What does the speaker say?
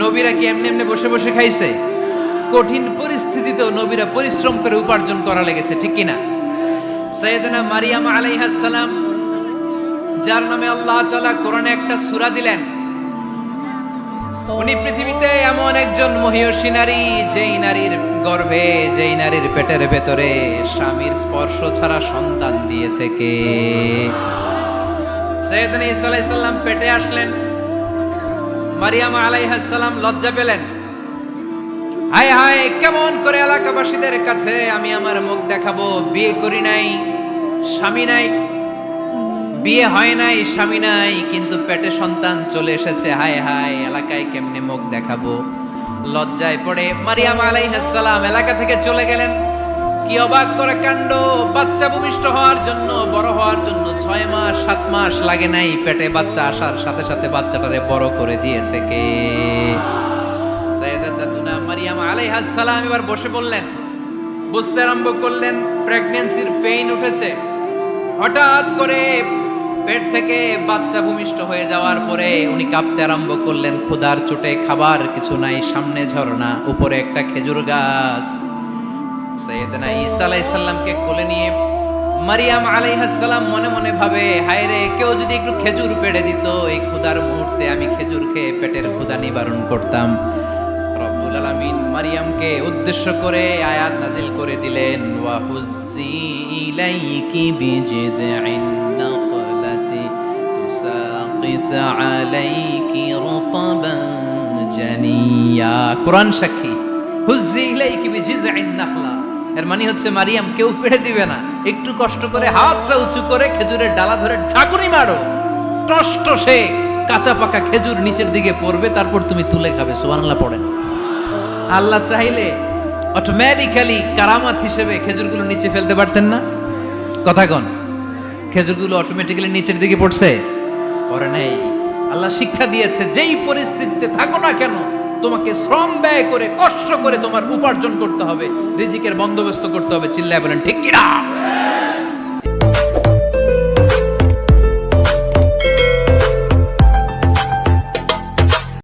নবীরা কি এমনি এমনি বসে বসে খাইছে? কঠিন পরিস্থিতিতেও নবীরা পরিশ্রম করে উপার্জন করা লেগেছে, ঠিক কিনা? সাইয়েদনা মারিয়াম আলাইহিস সালাম, যার নামে আল্লাহ তাআলা কোরআনে একটা সূরা দিলেন, উনি পৃথিবীতে এমন একজন মহিয়সী নারী, যেই নারীর গর্ভে, যেই নারীর পেটের ভেতরে স্বামীর স্পর্শ ছাড়া সন্তান দিয়েছে কে? সাইয়েদনা ঈসা আলাইহিস সালাম পেটে আসলেন। মারিয়াম আলাইহিস সালাম লজ্জা পেলেন। হায় হায়, কেমন করে এলাকাবাসীদের কাছে আমি আমার মুখ দেখাবো? বিয়ে করি নাই, স্বামী নাই, বিয়ে হয় নাই, স্বামী নাই, কিন্তু পেটে সন্তান চলে এসেছে। হায় হায়, এলাকায় কেমনে মুখ দেখাবো? লজ্জায় পড়ে মারিয়াম আলাইহিস সালাম এলাকা থেকে চলে গেলেন। কি অবাক করে কাণ্ড! বাচ্চা ভূমিষ্ঠ হওয়ার জন্য, বড় হওয়ার জন্য 6 মাস 7 মাস লাগে নাই, পেটে বাচ্চা আসার সাথে সাথে বাচ্চাটারে বড় করে দিয়েছে কে? সাইয়েদাতুনা মারিয়াম আলাইহিস সালাম এবার বসে বললেন, বুঝতে আরম্ভ করলেন প্রেগন্যান্সির পেইন উঠেছে। হঠাৎ করে পেট থেকে বাচ্চা ভূমিষ্ঠ হয়ে যাওয়ার পরে উনি কাঁপতে আরম্ভ করলেন। ক্ষুধার চোটে খাবার কিছু নাই, সামনে ঝর্ণা, উপরে একটা খেজুর গাছ। সাইয়েদনা ঈসা আলাইহিস সালামকে কোলে নিয়ে মারিয়াম আলাইহিস সালাম মনে মনে ভাবে, হায় রে, কেউ যদি একটু খেজুর পেড়ে দিত, এই ক্ষুধার মুহূর্তে আমি খেজুর খেয়ে পেটের ক্ষুধা নিবারণ করতাম। রব্বুল আলামিন মারিয়ামকে উদ্দেশ্য করে আয়াত নাজিল করে দিলেন, ওয়া হুজ্জি ইলাইকি বিজিযইন নাখলাতি তুসাকিত আলাইকি রুতাবান জানিয়া। কোরআন সাক্ষী, হুজ্জি ইলাইকি বিজিযইন নাখলা, এর মানে হচ্ছে মারিয়াম, কেউ পেড়ে দিবে না, একটু কষ্ট করে হাতটা উঁচু করে খেজুরের ডালা ধরে ঝাঁকুনি মারো, টসটসে কাঁচা পাকা খেজুর নিচের দিকে পড়বে, তারপর তুমি তুলে খাবে। সুবহানাল্লাহ পড়েন। আল্লাহ চাইলে অটোমেটিক্যালি কারামাত হিসেবে খেজুরগুলো নিচে ফেলতে পারতেন না? কথা কন, খেজুরগুলো অটোমেটিক্যালি নিচের দিকে পড়ছে? পড়ে নাই। আল্লাহ শিক্ষা দিয়েছে, যেই পরিস্থিতিতে থাকো না কেন, তোমাকে শ্রম ব্যয় করে, কষ্ট করে তোমার উপার্জন করতে হবে, রিজিকের বন্দোবস্ত করতে হবে। চিল্লায় বলেন ঠিক কিনা?